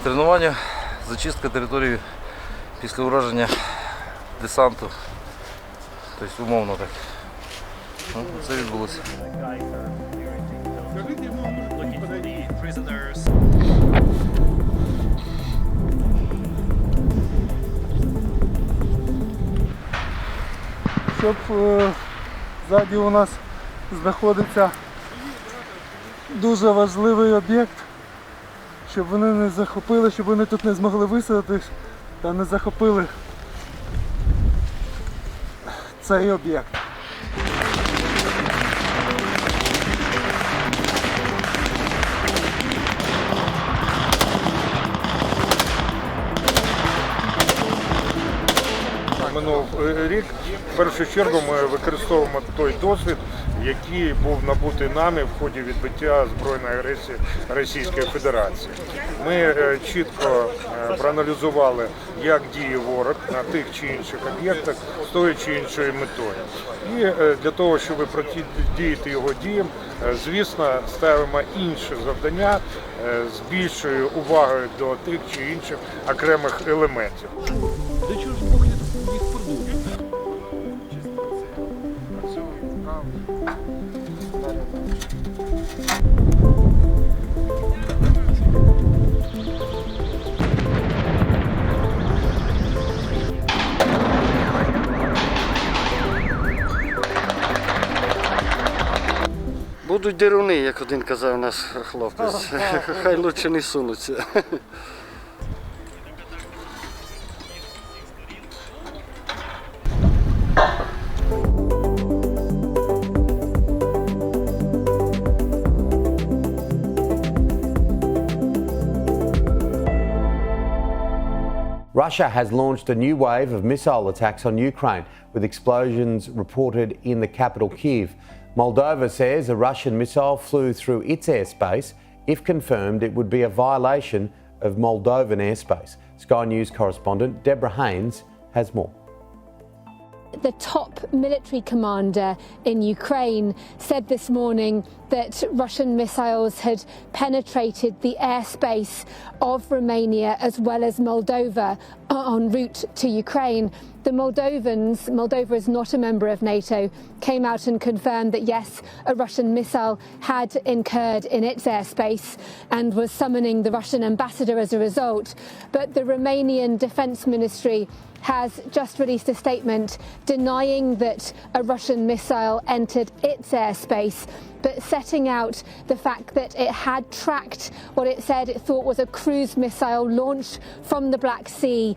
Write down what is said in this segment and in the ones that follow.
Тренування, зачистка території після ураження десанту. Тобто умовно так. Це відбулося. Щоб ззаді у нас знаходиться дуже важливий об'єкт, щоб вони не захопили, щоб вони тут не змогли висадитись та не захопили цей об'єкт. Минув рік, в першу чергу ми використовуємо той досвід, який був набутий нами в ході відбиття збройної агресії Російської Федерації. Ми чітко проаналізували, як діє ворог на тих чи інших об'єктах з тою чи іншою метою. І для того, щоб протидіяти його діям, звісно, ставимо інші завдання з більшою увагою до тих чи інших окремих елементів. Будуть деруни, як один казав наш хлопець. Хай лучше не сунуться. Russia has launched a new wave of missile attacks on Ukraine, with explosions reported in the capital Kyiv. Moldova says a Russian missile flew through its airspace. If confirmed, it would be a violation of Moldovan airspace. Sky News correspondent Deborah Haynes has more. The top military commander in Ukraine said this morning that Russian missiles had penetrated the airspace of Romania as well as Moldova en route to Ukraine. The Moldova is not a member of NATO, came out and confirmed that yes, a Russian missile had incurred in its airspace and was summoning the Russian ambassador as a result. But the Romanian Defence Ministry has just released a statement denying that a Russian missile entered its airspace, but setting out the fact that it had tracked what it said it thought was a cruise missile launched from the Black Sea,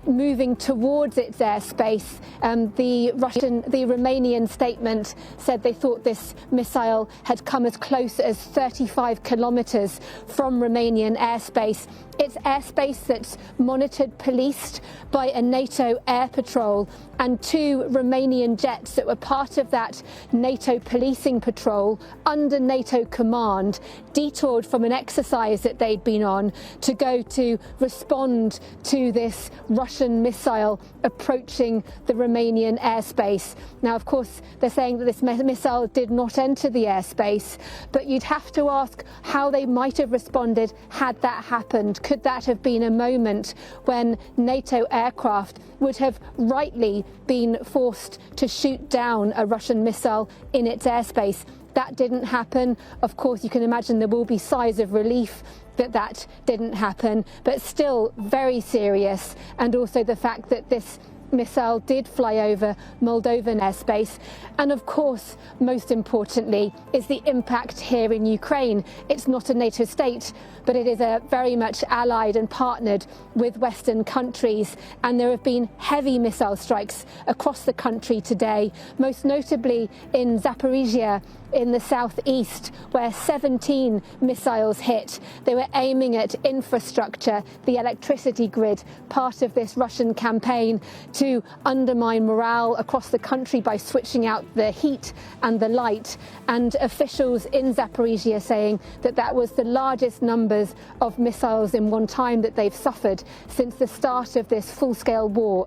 moving towards its airspace. The Romanian statement said they thought this missile had come as close as 35 kilometres from Romanian airspace. It's airspace that's monitored, policed by a NATO air patrol, and two Romanian jets that were part of that NATO policing patrol under NATO command detoured from an exercise that they'd been on to go to respond to this Russian missile approaching the Romanian airspace. Now, of course, they're saying that this missile did not enter the airspace, but you'd have to ask how they might have responded had that happened. Could that have been a moment when NATO aircraft would have rightly been forced to shoot down a Russian missile in its airspace? That didn't happen. Of course, you can imagine there will be sighs of relief that that didn't happen, but still very serious. And also the fact that this missile did fly over Moldovan airspace. And of course, most importantly, is the impact here in Ukraine. It's not a NATO state, but it is very much allied and partnered with Western countries. And there have been heavy missile strikes across the country today, most notably in Zaporizhia in the southeast, where 17 missiles hit. They were aiming at infrastructure, the electricity grid, part of this Russian campaign to undermine morale across the country by switching out the heat and the light. And officials in Zaporizhia saying that that was the largest numbers of missiles in one time that they've suffered since the start of this full-scale war.